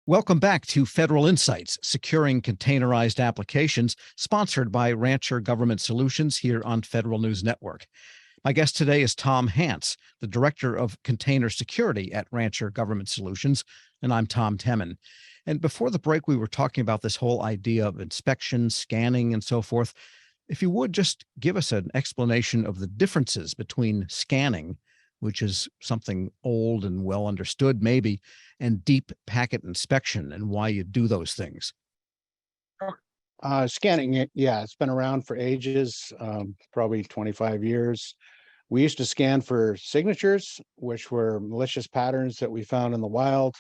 Welcome back to Federal Insights, Securing Containerized Applications, sponsored by Rancher Government Solutions here on Federal News Network. My guest today is Tom Hance, the Director of Container Security at Rancher Government Solutions, and I'm Tom Temin. And before the break, we were talking about this whole idea of inspection, scanning, and so forth. If you would just give us an explanation of the differences between scanning, which is something old and well understood maybe, and deep packet inspection and why you do those things. Scanning, it's been around for ages, probably 25 years. We used to scan for signatures, which were malicious patterns that we found in the wild.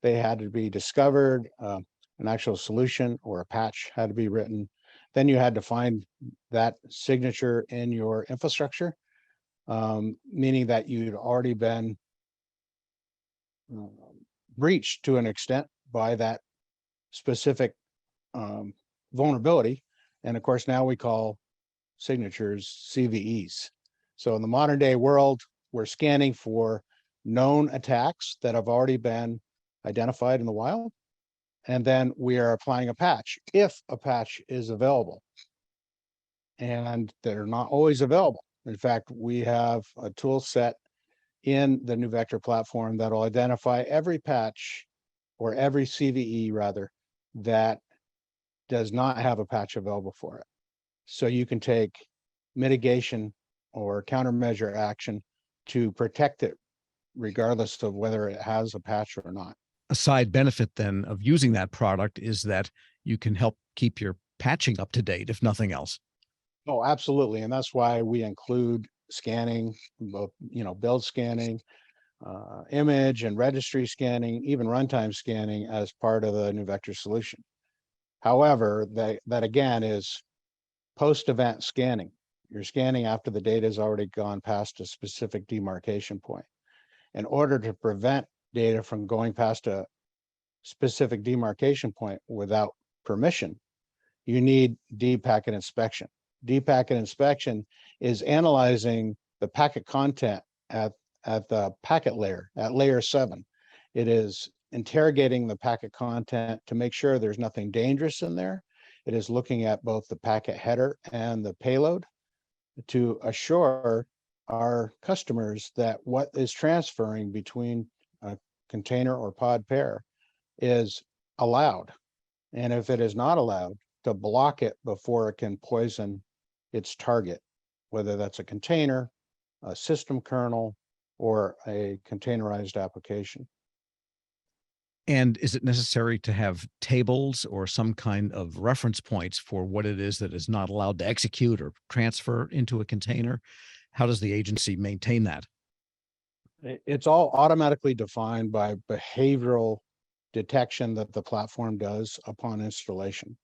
They had to be discovered, an actual solution or a patch had to be written. Then you had to find that signature in your infrastructure, meaning that you'd already been breached to an extent by that specific vulnerability. And of course, now we call signatures CVEs. So in the modern day world, we're scanning for known attacks that have already been identified in the wild. And then we are applying a patch if a patch is available. And they're not always available. In fact, we have a tool set in the NuVector platform that'll identify every patch or every CVE rather that does not have a patch available for it. So you can take mitigation or countermeasure action to protect it regardless of whether it has a patch or not. A side benefit then of using that product is that you can help keep your patching up to date, if nothing else. Oh, absolutely. And that's why we include scanning, both, build scanning, image and registry scanning, even runtime scanning as part of the NuVector solution. However, that again is post-event scanning. You're scanning after the data has already gone past a specific demarcation point. In order to prevent data from going past a specific demarcation point without permission, you need deep packet inspection. Deep packet inspection is analyzing the packet content at the packet layer, at layer 7. It is interrogating the packet content to make sure there's nothing dangerous in there. It is looking at both the packet header and the payload to assure our customers that what is transferring between a container or pod pair is allowed. And if it is not allowed, to block it before it can poison its target, whether that's a container, a system kernel, or a containerized application. And is it necessary to have tables or some kind of reference points for what it is that is not allowed to execute or transfer into a container? How does the agency maintain that? It's all automatically defined by behavioral detection that the platform does upon installation.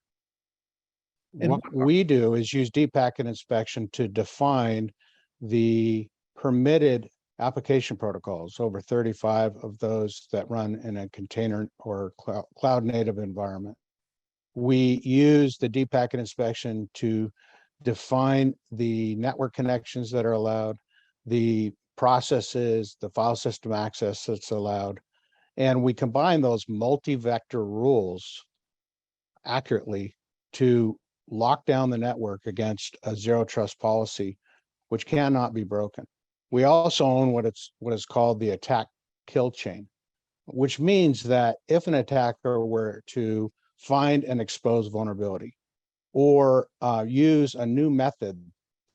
And what we do is use deep packet inspection to define the permitted application protocols, over 35 of those that run in a container or cloud native environment. We use the deep packet inspection to define the network connections that are allowed, the processes, the file system access that's allowed, and we combine those multi-vector rules accurately to lock down the network against a zero trust policy, which cannot be broken. We also own what is called the attack kill chain, which means that if an attacker were to find an exposed vulnerability or use a new method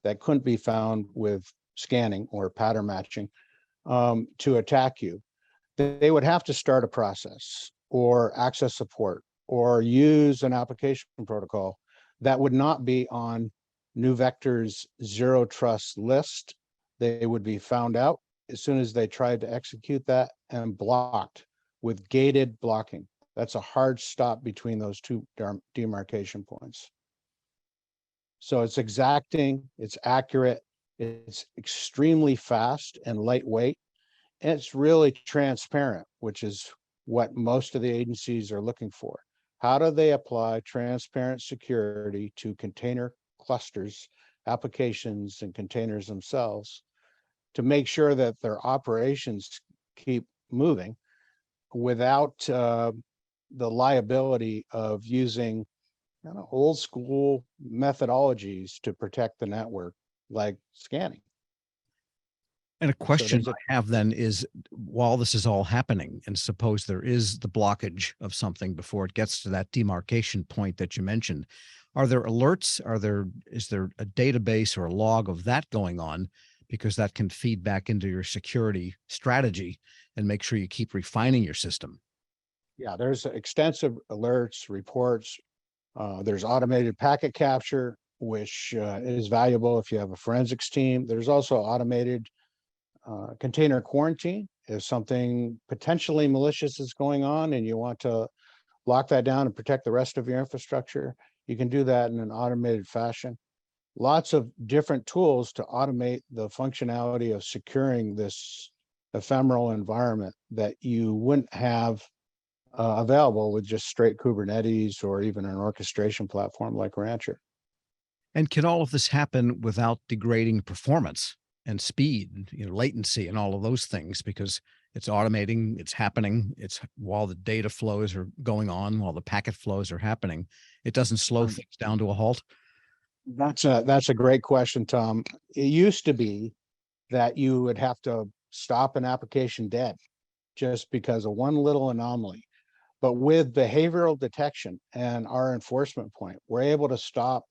that couldn't be found with scanning or pattern matching to attack you, they would have to start a process or access support or use an application protocol that would not be on NuVector's zero trust list. They would be found out as soon as they tried to execute that and blocked with gated blocking. That's a hard stop between those two demarcation points. So it's exacting, it's accurate, it's extremely fast and lightweight, and it's really transparent, which is what most of the agencies are looking for. How do they apply transparent security to container clusters, applications, and containers themselves to make sure that their operations keep moving without the liability of using old school methodologies to protect the network, like scanning. And a So question there's a I have then is, while this is all happening, and suppose there is the blockage of something before it gets to that demarcation point that you mentioned, are there alerts? Is there a database or a log of that going on? Because that can feed back into your security strategy and make sure you keep refining your system. yeah, there's extensive alerts, reports. There's automated packet capture, which is valuable if you have a forensics team. There's also automated container quarantine. If something potentially malicious is going on and you want to lock that down and protect the rest of your infrastructure, you can do that in an automated fashion. Lots of different tools to automate the functionality of securing this ephemeral environment that you wouldn't have available with just straight Kubernetes or even an orchestration platform like Rancher. And can all of this happen without degrading performance and speed, latency and all of those things? Because it's automating, it's happening, it's while the data flows are going on, while the packet flows are happening, it doesn't slow Um, things down to a halt. that's a great question, Tom. It used to be that you would have to stop an application dead just because of one little anomaly. But with behavioral detection and our enforcement point, we're able to stop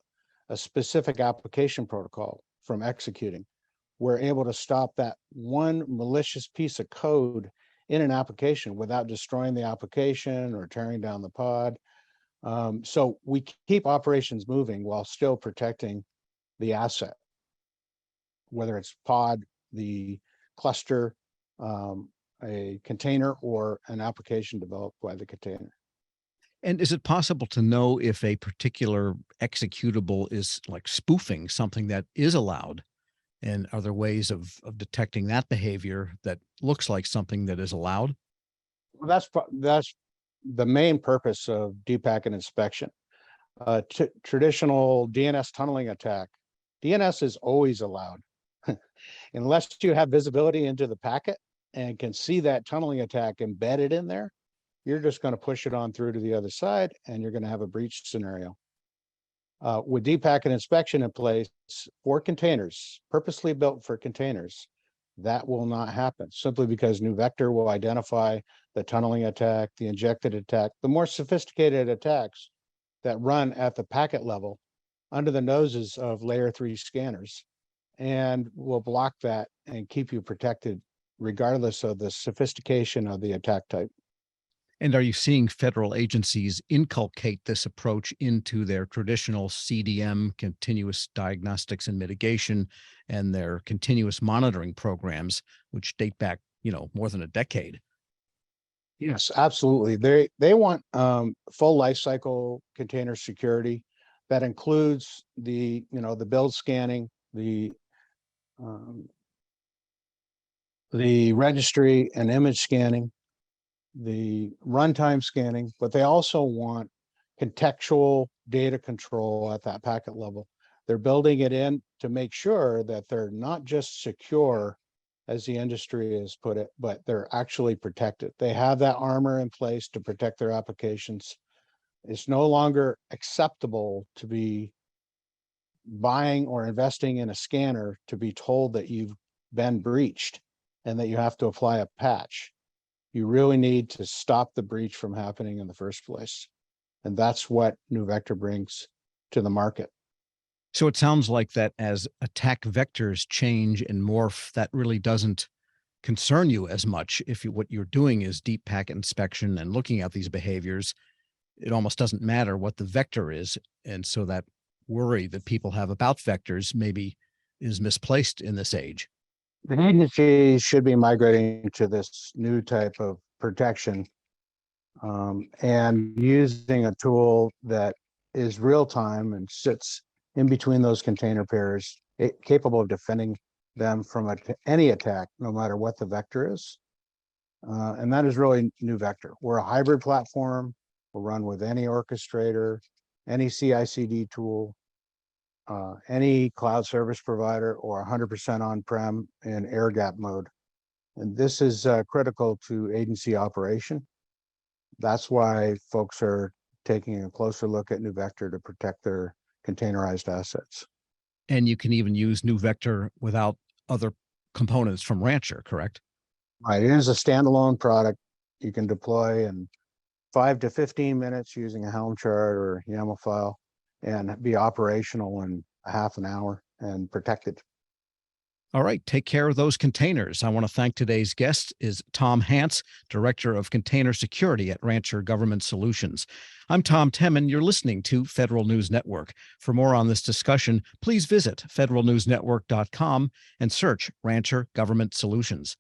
a specific application protocol from executing. We're able to stop that one malicious piece of code in an application without destroying the application or tearing down the pod. So we keep operations moving while still protecting the asset, whether it's pod, the cluster, a container, or an application developed by the container. And is it possible to know if a particular executable is like spoofing something that is allowed? And are there ways of detecting that behavior that looks like something that is allowed? Well, that's the main purpose of deep packet inspection. Traditional DNS tunneling attack, DNS is always allowed unless you have visibility into the packet and can see that tunneling attack embedded in there. You're just going to push it on through to the other side, and you're going to have a breach scenario. With deep packet inspection in place for containers, purposely built for containers, that will not happen simply because NuVector will identify the tunneling attack, the injected attack, the more sophisticated attacks that run at the packet level under the noses of layer 3 scanners, and will block that and keep you protected regardless of the sophistication of the attack type. And are you seeing federal agencies inculcate this approach into their traditional CDM, continuous diagnostics and mitigation, and their continuous monitoring programs, which date back, more than a decade? Yes, absolutely. They want full life cycle container security that includes the build scanning, um, the registry and image scanning, the runtime scanning, but they also want contextual data control at that packet level. They're building it in to make sure that they're not just secure, as the industry has put it, but they're actually protected. They have that armor in place to protect their applications. It's no longer acceptable to be buying or investing in a scanner to be told that you've been breached and that you have to apply a patch. You really need to stop the breach from happening in the first place. And that's what NuVector brings to the market. So it sounds like that as attack vectors change and morph, that really doesn't concern you as much. If what you're doing is deep packet inspection and looking at these behaviors, it almost doesn't matter what the vector is. And so that worry that people have about vectors maybe is misplaced in this age. The agency should be migrating to this new type of protection, and using a tool that is real time and sits in between those container pairs, capable of defending them from any attack, no matter what the vector is. And that is really NuVector. We're a hybrid platform. We'll run with any orchestrator, any CI/CD tool, any cloud service provider, or 100% on-prem in air gap mode. And this is critical to agency operation. That's why folks are taking a closer look at New Vector to protect their containerized assets. And you can even use New Vector without other components from Rancher, correct? Right, it is a standalone product you can deploy in 5 to 15 minutes using a Helm chart or YAML file and be operational in a half an hour and protected. All right, take care of those containers. I want to thank today's guest is Tom Hance, Director of Container Security at Rancher Government Solutions. I'm Tom Temin. You're listening to Federal News Network. For more on this discussion, please visit federalnewsnetwork.com and search Rancher Government Solutions.